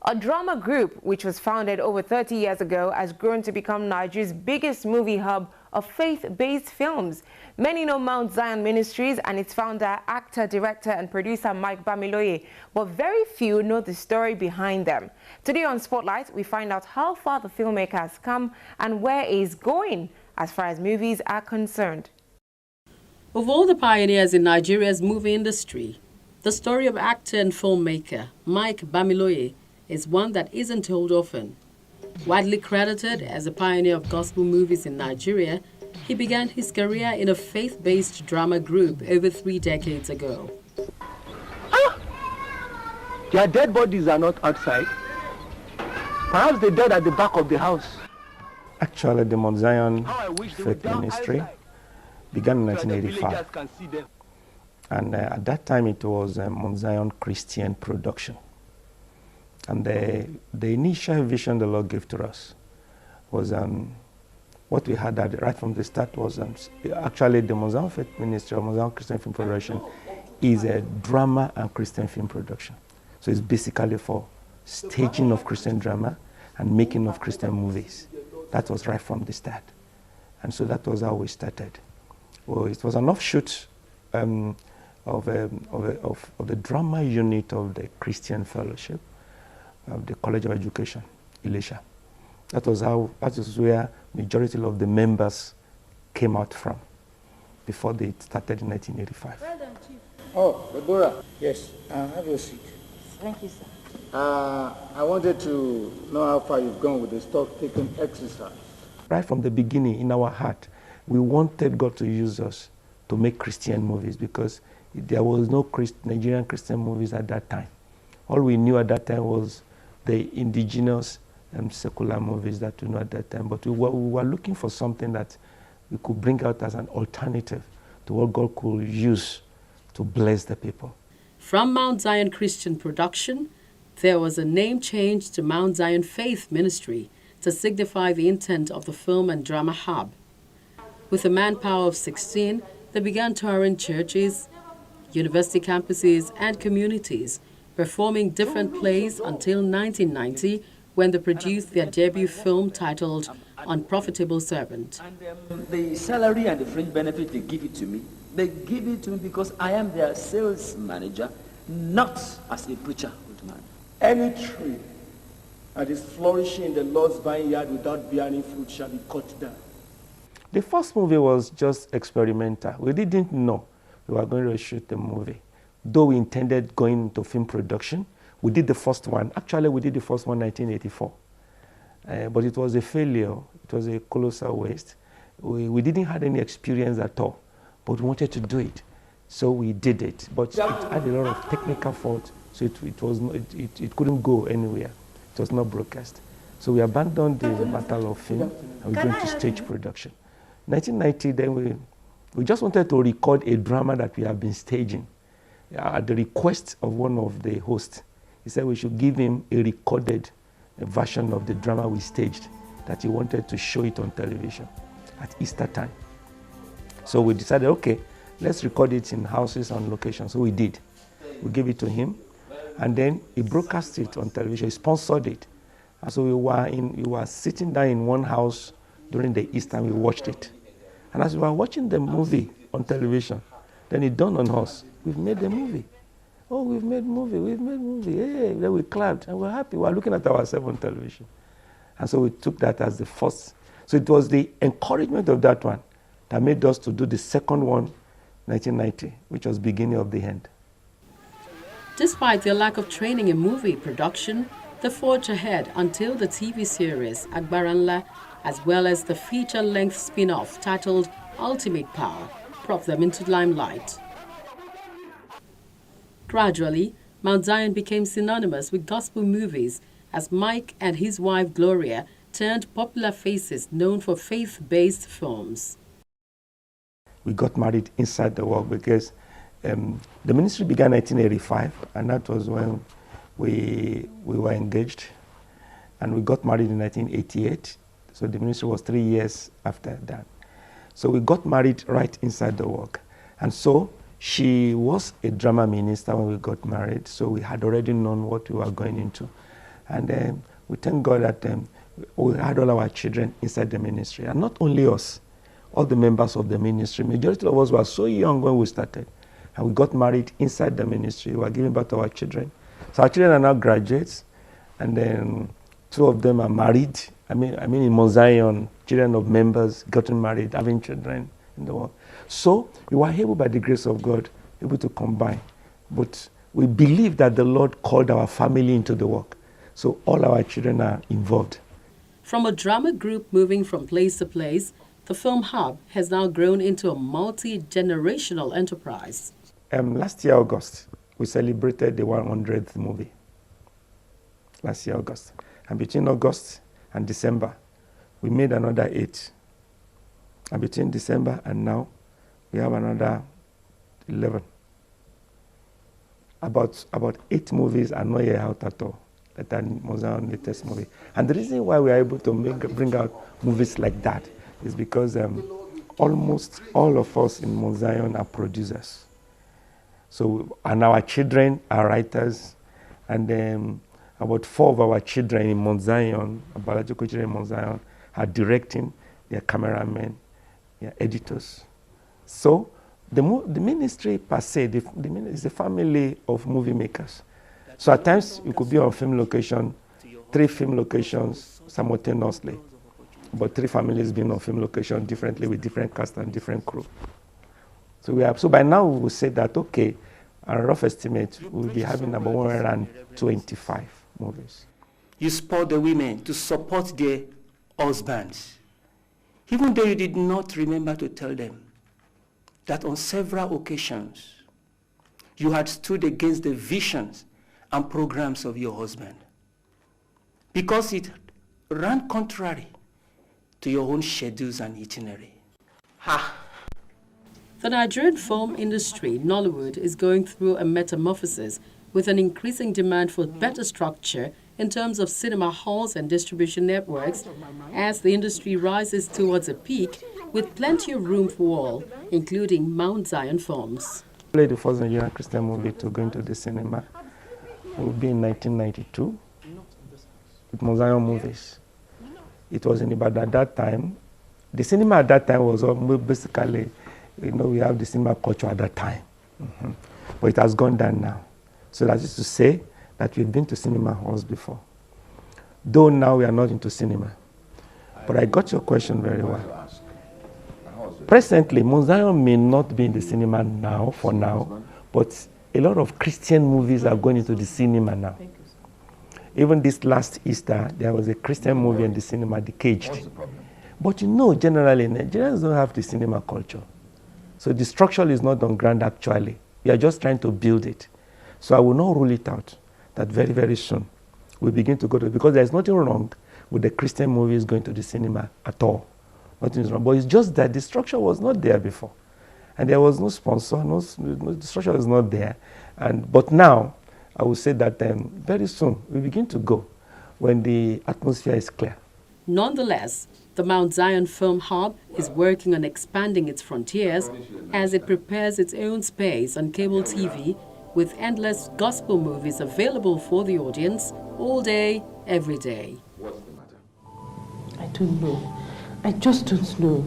A drama group, which was founded over 30 years ago, has grown to become Nigeria's biggest movie hub of faith-based films. Many know Mount Zion Ministries and its founder, actor, director, and producer Mike Bamiloye, but very few know the story behind them. Today on Spotlight, we find out how far the filmmaker has come and where he is going as far as movies are concerned. Of all the pioneers in Nigeria's movie industry, the story of actor and filmmaker Mike Bamiloye is one that isn't told often. Widely credited as a pioneer of gospel movies in Nigeria, he began his career in a faith-based drama group over 3 decades ago. Their dead bodies are not outside. Perhaps they died at the back of the house. Actually, the Mount Zion Faith Ministry began in 1985. And at that time, it was Mount Zion Christian Production. And the initial vision the Lord gave to us was what we had right from the start was actually the Mount Zion Faith Ministry, or Mount Zion Christian Film Production, is a drama and Christian film production. So it's basically for staging of Christian drama and making of Christian movies. That was right from the start. And so that was how we started. Well, it was an offshoot of the drama unit of the Christian Fellowship of the College of Education, Elisha. That is where majority of the members came out from before they started in 1985. Well done, Chief. Oh, Deborah, yes, have your seat. Thank you, sir. I wanted to know how far you've gone with the stock-taking exercise. Right from the beginning, in our heart, we wanted God to use us to make Christian movies because there was no Nigerian Christian movies at that time. All we knew at that time was the indigenous secular movies that we knew at that time. But we were looking for something that we could bring out as an alternative to what God could use to bless the people. From Mount Zion Christian Production, there was a name change to Mount Zion Faith Ministry to signify the intent of the film and drama hub. With a manpower of 16, they began touring churches, university campuses, and communities, performing different plays until 1990, when they produced their debut film titled Unprofitable Servant. And the salary and the fringe benefit they give it to me because I am their sales manager, not as a preacher, old man. Any tree that is flourishing in the Lord's vineyard without bearing fruit shall be cut down. The first movie was just experimental. We didn't know we were going to shoot the movie. Though we intended going into film production, we did the first one. Actually, we did the first one in 1984. But it was a failure. It was a colossal waste. We didn't have any experience at all, but we wanted to do it. So we did it. But it had a lot of technical faults, so it couldn't go anywhere. It was not broadcast. So we abandoned the matter of film and we went to stage production. 1990, then we just wanted to record a drama that we have been staging. At the request of one of the hosts, he said we should give him a recorded version of the drama we staged, that he wanted to show it on television at Easter time. So we decided, okay, let's record it in houses on location. So we did. We gave it to him, and then he broadcast it on television. He sponsored it. And so we were sitting down in one house during the Easter, and we watched it. And as we were watching the movie on television, then it dawned on us, we've made the movie. Oh, we've made movie. Hey, then we clapped and we're happy. We're looking at ourselves on television. And so we took that as the first. So it was the encouragement of that one that made us to do the second one, 1990, which was beginning of the end. Despite their lack of training in movie production, they forged ahead until the TV series Agbaranla, as well as the feature-length spin-off titled Ultimate Power, brought them into limelight. Gradually, Mount Zion became synonymous with gospel movies as Mike and his wife Gloria turned popular faces known for faith-based films. We got married inside the work because the ministry began in 1985, and that was when we were engaged, and we got married in 1988. So the ministry was 3 years after that. So we got married right inside the work. And so she was a drama minister when we got married, so we had already known what we were going into. And we thank God that we had all our children inside the ministry. And not only us, all the members of the ministry. Majority of us were so young when we started. And we got married inside the ministry. We were giving birth to our children. So our children are now graduates. And then 2 of them are married. I mean in Mount Zion, children of members gotten married, having children in the world. So we were able, by the grace of God, able to combine. But we believe that the Lord called our family into the work. So all our children are involved. From a drama group moving from place to place, the Film Hub has now grown into a multi-generational enterprise. Last year, August, we celebrated the 100th movie. Last year, August. And between August and December, we made another 8. And between December and now, we have another 11. About 8 movies are not yet out at all. That are Mozambique's latest movie. And the reason why we are able to bring out movies like that is because almost all of us in Mount Zion are producers. So, and our children are writers, and about 4 of our children in Mount Zion, biological children in Mount Zion, are directing, they're cameramen, they're editors. So, the ministry per se, is a family of movie makers. So at times, you could be on film location, 3 film locations simultaneously, but 3 families being on film location differently with different cast and different crew. So by now we will say that, okay, a rough estimate, we'll be having about 125 movies. You support the women to support their husbands, even though you did not remember to tell them that on several occasions you had stood against the visions and programs of your husband because it ran contrary to your own schedules and itinerary. Ha! The Nigerian film industry, Nollywood, is going through a metamorphosis with an increasing demand for better structure in terms of cinema halls and distribution networks as the industry rises towards a peak with plenty of room for all, including Mount Zion films. I played the first Nigerian Christian movie to go into the cinema. It would be in 1992 with Mount Zion movies. It was in Ibadan at that time. The cinema at that time was basically, we have the cinema culture at that time. But it has gone down now. So that is to say that we've been to cinema halls before. Though now we are not into cinema. But I got your question very well. Presently, Mount Zion may not be in the cinema now, for now, but a lot of Christian movies are going into the cinema now. Even this last Easter, there was a Christian movie in the cinema, The Caged. But generally, Nigerians don't have the cinema culture. So the structure is not on ground actually. We are just trying to build it. So I will not rule it out that very, very soon we begin to go to, because there's nothing wrong with the Christian movies going to the cinema at all. Nothing is wrong. But it's just that the structure was not there before. And there was no sponsor, the structure was not there. But now, I will say that very soon we begin to go when the atmosphere is clear. Nonetheless, the Mount Zion Film Hub is working on expanding its frontiers as it prepares its own space on cable TV with endless gospel movies available for the audience all day, every day. I don't know. I just don't know.